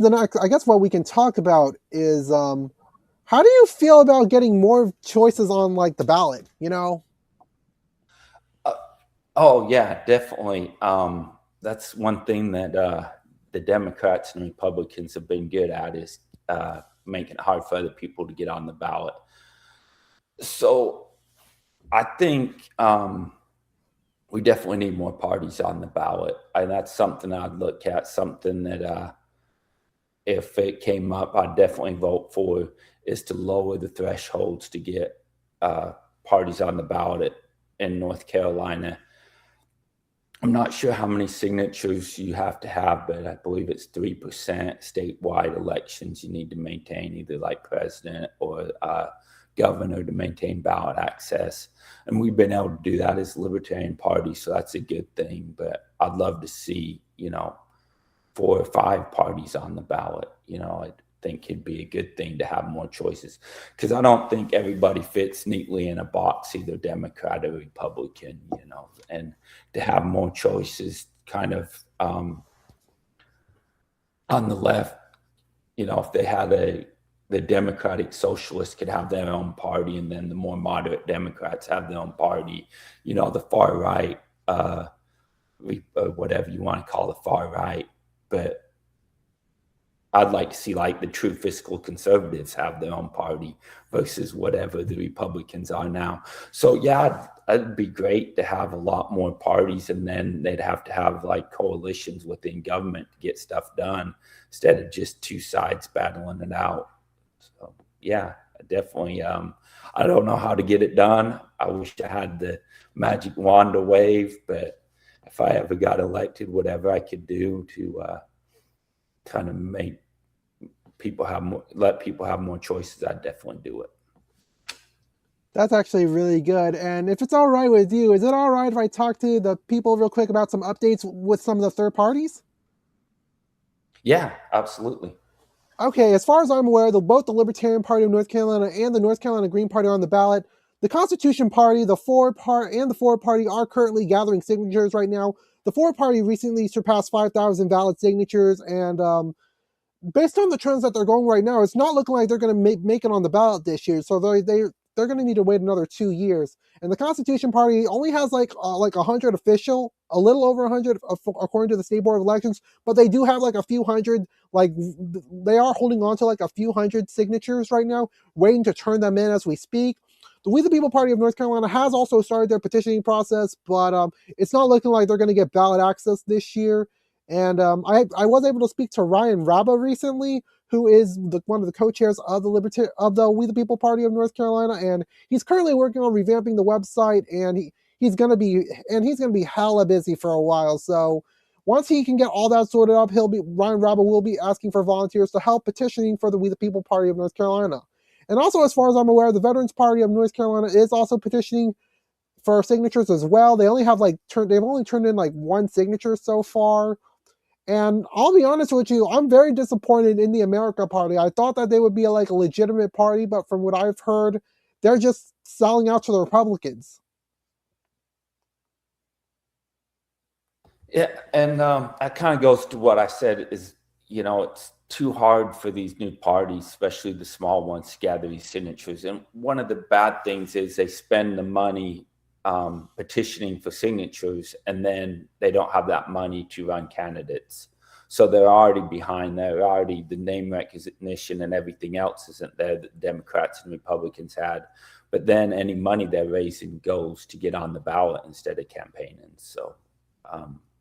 what we can talk about is how do you feel about getting more choices on like the ballot? Uh, oh yeah, definitely. That's one thing that the Democrats and Republicans have been good at is making it hard for other people to get on the ballot. So I think we definitely need more parties on the ballot, and that's something I'd look at. Something that if it came up, I'd definitely vote for is to lower the thresholds to get parties on the ballot in North Carolina. I'm not sure how many signatures you have to have, but I believe it's 3% statewide elections you need to maintain, either like president or governor, to maintain ballot access. And we've been able to do that as Libertarian Party, so that's a good thing. But I'd love to see, 4 or 5 parties on the ballot. I think it'd be a good thing to have more choices because I don't think everybody fits neatly in a box, either Democrat or Republican, and to have more choices kind of on the left, if they had the Democratic Socialists could have their own party, and then the more moderate Democrats have their own party, the far right, or whatever you want to call the far right. But I'd like to see like the true fiscal conservatives have their own party versus whatever the Republicans are now. So yeah, it'd be great to have a lot more parties, and then they'd have to have like coalitions within government to get stuff done instead of just two sides battling it out. So yeah, definitely. I don't know how to get it done. I wish I had the magic wand to wave, but if I ever got elected, whatever I could do to kind of make let people have more choices, I'd definitely do it. That's actually really good. And if it's all right with you, is it all right if I talk to the people real quick about some updates with some of the third parties? Yeah, absolutely. Okay, as far as I'm aware, both the Libertarian Party of North Carolina and the North Carolina Green Party are on the ballot. The Constitution Party, the Forward Party are currently gathering signatures right now. The Forward Party recently surpassed 5,000 valid signatures, and based on the trends that they're going right now, it's not looking like they're going to make it on the ballot this year. So they're going to need to wait another 2 years. And the Constitution Party only has like 100 official, a little over 100 according to the State Board of Elections, but they do have like a few hundred, like they are holding on to like a few hundred signatures right now, waiting to turn them in as we speak. The We the People Party of North Carolina has also started their petitioning process, but it's not looking like they're going to get ballot access this year. And I was able to speak to Ryan Raba recently, who is one of the co-chairs of the We the People Party of North Carolina, and he's currently working on revamping the website, and he's gonna be hella busy for a while. So once he can get all that sorted up, Ryan Raba will be asking for volunteers to help petitioning for the We the People Party of North Carolina. And also, as far as I'm aware, the Veterans Party of North Carolina is also petitioning for signatures as well. They only have they've only turned in like one signature so far. And I'll be honest with you, I'm very disappointed in the America Party. I thought that they would be like a legitimate party, but from what I've heard, they're just selling out to the Republicans. Yeah, and that kind of goes to what I said is, it's too hard for these new parties, especially the small ones, to gather these signatures. And one of the bad things is they spend the money petitioning for signatures, and then they don't have that money to run candidates. So they're already behind. They're already, the name recognition and everything else isn't there that the Democrats and Republicans had. But then any money they're raising goes to get on the ballot instead of campaigning. So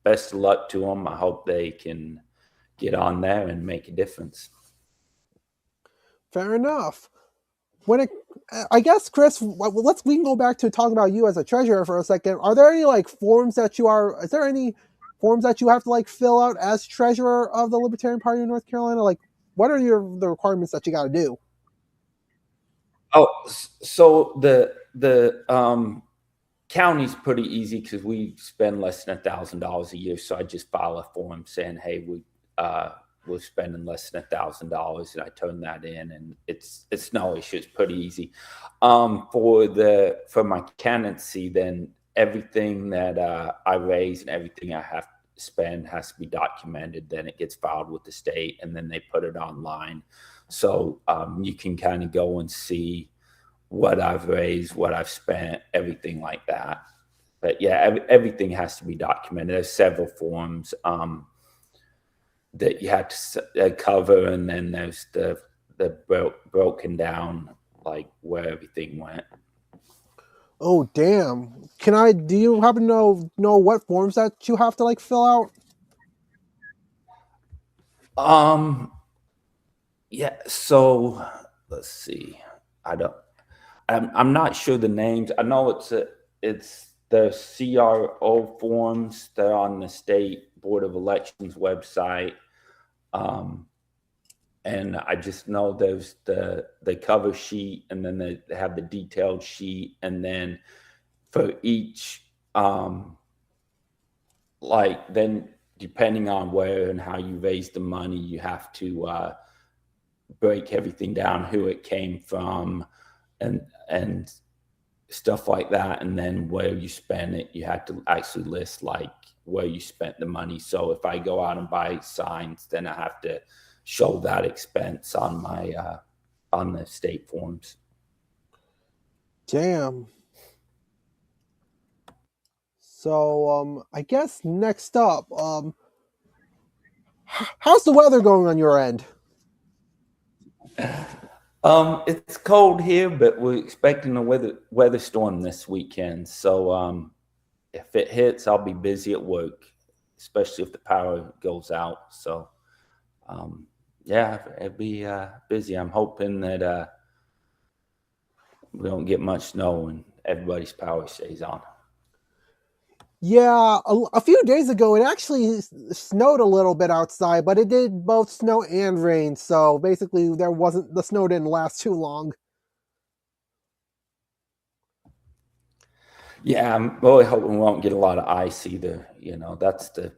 best of luck to them. I hope they can get on there and make a difference. Fair enough. I guess, Chris, we can go back to talking about you as a treasurer for a second. Are there any forms that you have to fill out as treasurer of the Libertarian Party of North Carolina? What are the requirements that you got to do? Oh, so the county's pretty easy because we spend less than $1,000 a year. So I just file a form saying, hey, we're spending less than $1,000, and I turn that in, and it's no issue. It's pretty easy. For my candidacy, then everything that I raise and everything I have to spend has to be documented. Then it gets filed with the state, and then they put it online. So you can kind of go and see what I've raised, what I've spent, everything like that. But yeah, everything has to be documented. There's several forms that you have to cover, and then there's the broken down where everything went. Oh damn! Do you happen to know what forms that you have to fill out? Yeah. So let's see. I'm not sure the names. I know it's the CRO forms. They're on the State Board of Elections website. And I just know there's the cover sheet, and then they have the detailed sheet. And then for each, then depending on where and how you raise the money, you have to break everything down, who it came from, and stuff like that. And then where you spend it, you have to actually list where you spent the money. So if I go out and buy signs, then I have to show that expense on my on the state forms. Damn. So I guess next up, how's the weather going on your end? It's cold here, but we're expecting a weather storm this weekend. So if it hits, I'll be busy at work, especially if the power goes out. So yeah, it'll be busy. I'm hoping that we don't get much snow and everybody's power stays on. Yeah, a few days ago, it actually snowed a little bit outside, but it did both snow and rain. So basically, the snow didn't last too long. Yeah, I'm really hoping we won't get a lot of ice either. That's the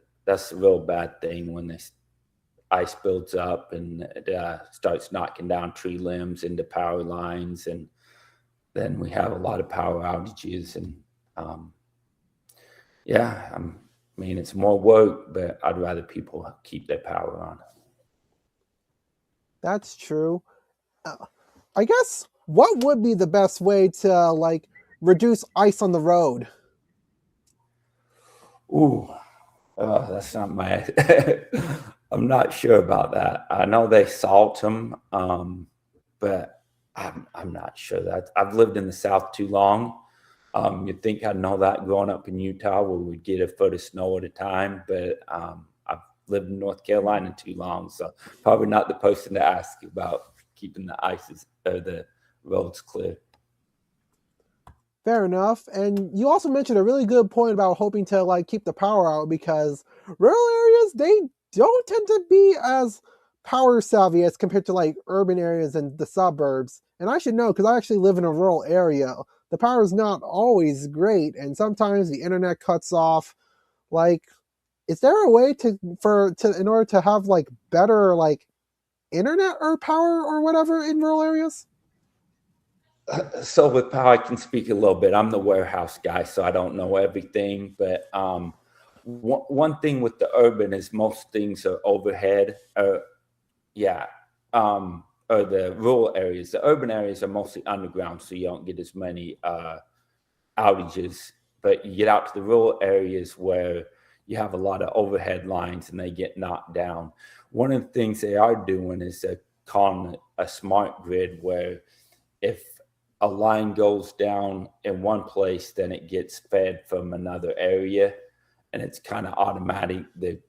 real bad thing when this ice builds up and it starts knocking down tree limbs into power lines, and then we have a lot of power outages. And yeah, I mean, it's more work, but I'd rather people keep their power on. That's true. I guess what would be the best way to reduce ice on the road? Ooh, that's not my. I'm not sure about that. I know they salt them, but I'm not sure that. I've lived in the South too long. You'd think I'd know that growing up in Utah, where we'd get a foot of snow at a time, but I've lived in North Carolina too long, so probably not the person to ask about keeping the roads clear. Fair enough. And you also mentioned a really good point about hoping to keep the power out, because rural areas, they don't tend to be as power savvy as compared to like urban areas and the suburbs. And I should know because I actually live in a rural area. The power is not always great, and sometimes the internet cuts off. Like, is there a way in order to have like better like internet or power or whatever in rural areas? So with power, I can speak a little bit. I'm the warehouse guy, so I don't know everything. But one thing with the urban is most things are overhead. Yeah. Or the rural areas. The urban areas are mostly underground, so you don't get as many outages. But you get out to the rural areas where you have a lot of overhead lines and they get knocked down. One of the things they are doing is they're calling it a smart grid, where if a line goes down in one place, then it gets fed from another area, and it's kind of automatic. They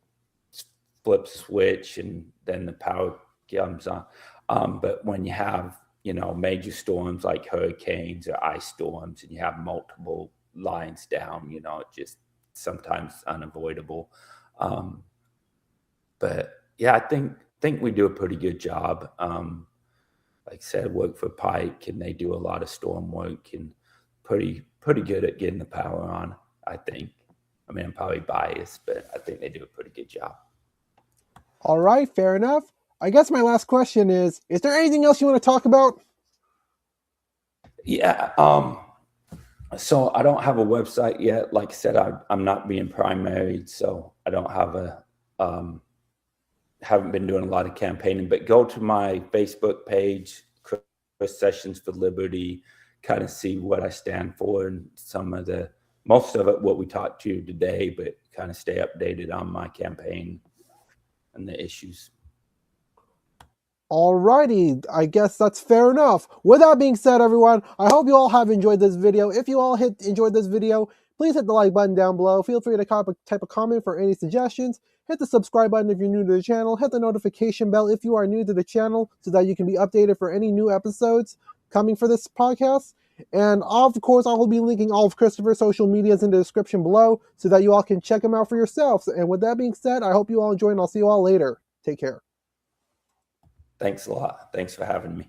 flip switch and then the power comes on. But when you have, major storms like hurricanes or ice storms, and you have multiple lines down, it just sometimes unavoidable. But yeah, I think we do a pretty good job. Like I said, work for Pike, and they do a lot of storm work, and pretty good at getting the power on, I think. I mean, I'm probably biased, but I think they do a pretty good job. All right, fair enough. I guess my last question is there anything else you want to talk about? Yeah. So I don't have a website yet. Like I said, I'm not being primaried, so I don't have haven't been doing a lot of campaigning, but go to my Facebook page, Chris Sessions for Liberty, kind of see what I stand for, and most of it, what we talked to today, but kind of stay updated on my campaign and the issues. Alrighty, I guess that's fair enough. With that being said, everyone, I hope you all have enjoyed this video. If you all enjoyed this video, please hit the like button down below. Feel free to type a comment for any suggestions. Hit the subscribe button if you're new to the channel. Hit the notification bell if you are new to the channel so that you can be updated for any new episodes coming for this podcast. And of course, I will be linking all of Christopher's social medias in the description below so that you all can check them out for yourselves. And with that being said, I hope you all enjoy, and I'll see you all later. Take care. Thanks a lot. Thanks for having me.